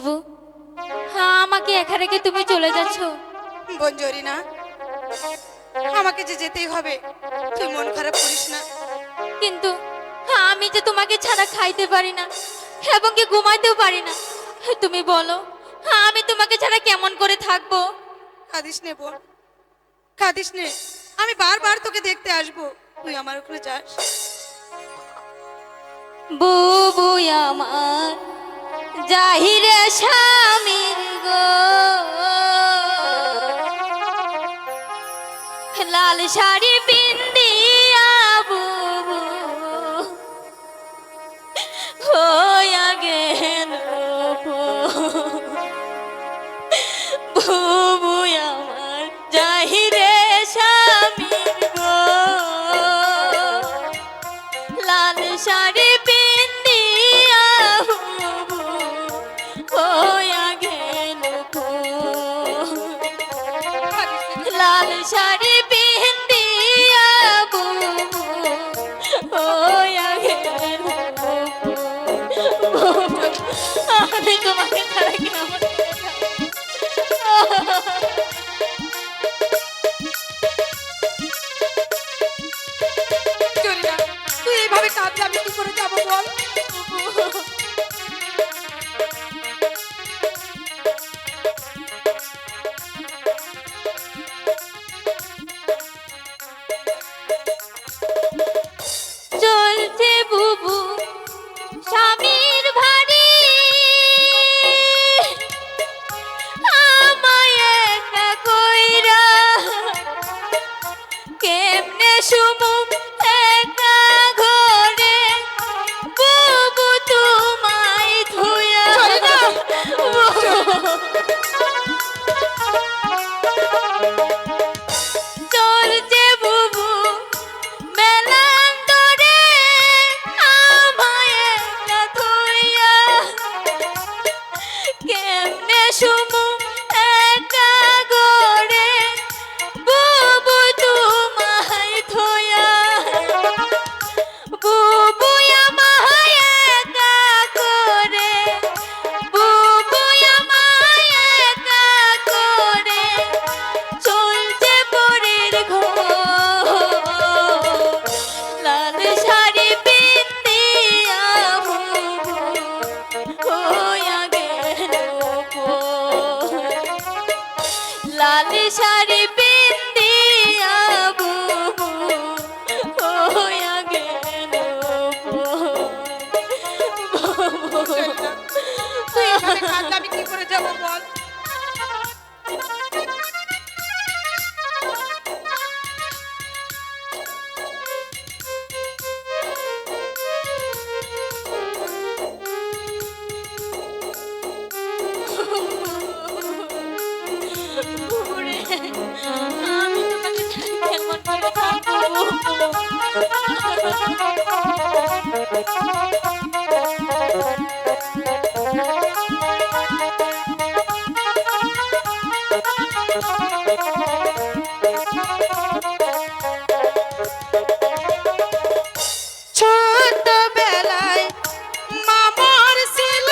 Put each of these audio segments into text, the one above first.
বুবু, হ্যাঁ আমাকে একা রেখে তুমি চলে যাচ্ছ? বোন জরিনা, আমাকে যে যেতেই হবে, তুই মন খারাপ করিস না। কিন্তু হ্যাঁ আমি যে তোমাকে ছাড়া খাইতে পারি না এবং কি ঘুমাইতেও পারি না। তুমি বলো, হ্যাঁ আমি তোমাকে ছাড়া কেমন করে থাকবো? কাঁদিস নে বোন, কাঁদিস নে। আমি বারবার তোকে দেখতে আসবো, তুই আমার ওখানে যাস। বুবু আমার জাহিরে স্বামীর গো, লাল শাড়ি পিন্দিয়া বুবু হইয়া গেল বুবু আমার জাহিরে স্বামীর গো, লাল শাড়ি পিন্দিয়া বুবু হইয়া গেল লাল শাড়ি পিন্দিয়া বুবু হইয়া গেল। আমি তোমাকে ছাড়া কেমন জরিনা, তুই এইভাবে কাঁদলে আমি কি করে যাবো বল? চলছে বুবু স্বামীর ভারী, আমায় একা কইরা কেমনে শুমু একা ঘরে বুবু তোমায় ধুয়া। চলছে বুবু মেলান ধরে, আমায় একা ধুইয়া কেমনে শুমু একা ঘরে বুবু তোমায় ধুইয়া। বুবু আমায় একা করে, বুবু আমায় একা করে চলছে পরের ঘর, লাল শাড়ি পিন্দিয়া বুবু হইয়া গেল পর, লাল শাড়ি পিন্দিয়া বুবু হইয়া গেল পর। তুই এইভাবে কাঁদলে আমি কি করে যাবো বল? বুবুরে, আমি তোমাকে ছাড়া কেমন করে ছোটবেলায় মামার ছিল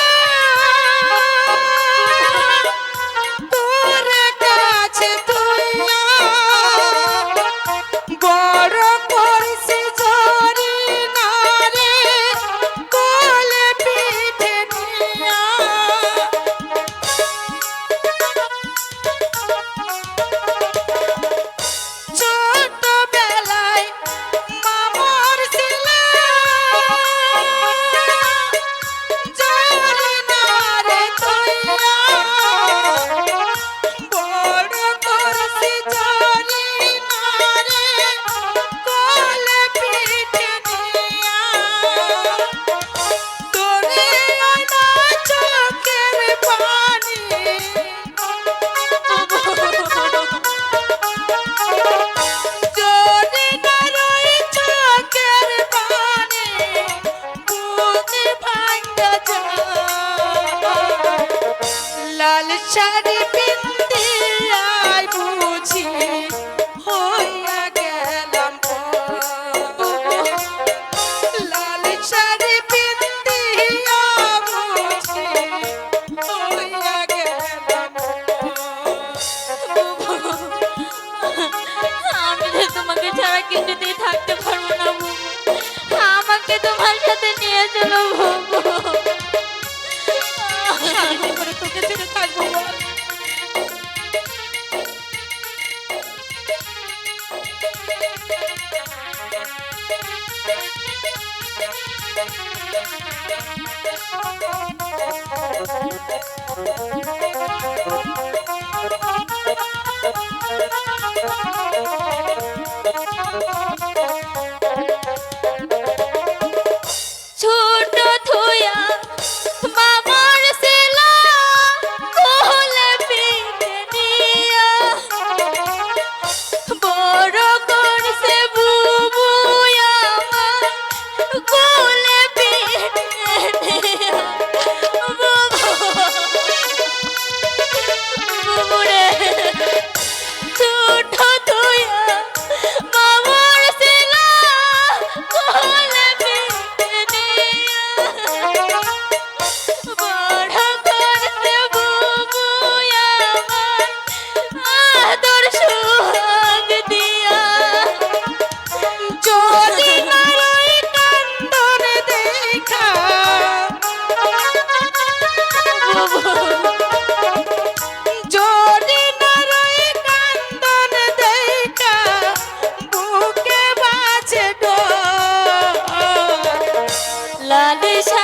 তোর কাছে তুইয়া, বড় করছি জরিনা রে কোলে পিঠে নিয়া। ছোটবেলায় মামার ছিল জরিনা রে তুইয়া, বড় করছি জরিনা রে কোলে পিঠে নিয়া। তোরে আনা চোখের পানি, জরিনার ওই চোখের পানি বুক ভাঙ্গা যায়। লাল শাড়ি পিন্দিয়ায় বুঝি হইয়া গেলাম পর, লাল শাড়ি পিন্দিয়া বুঝি হইয়া আমাকে তোমার সাথে নিয়ে চলো বুবু। আমি কি করে তোকে ছেড়ে থাকবো বল? ছোট থুয়া মামার সেলা কোলে পিঠে নিয়া বড় করছে বুবু আমার কোলে পিঠে নিয়া বুবু রে ছোট থুয়া মামার সেলা কোলে পিঠে নিয়া বড় করছে বুবু আমার আদর সোহাগ দিয়া। যদি না রই কান্দন দেখা, যদি না রই কান্দন দেখা, বুকে বাজে ডর। লালিসা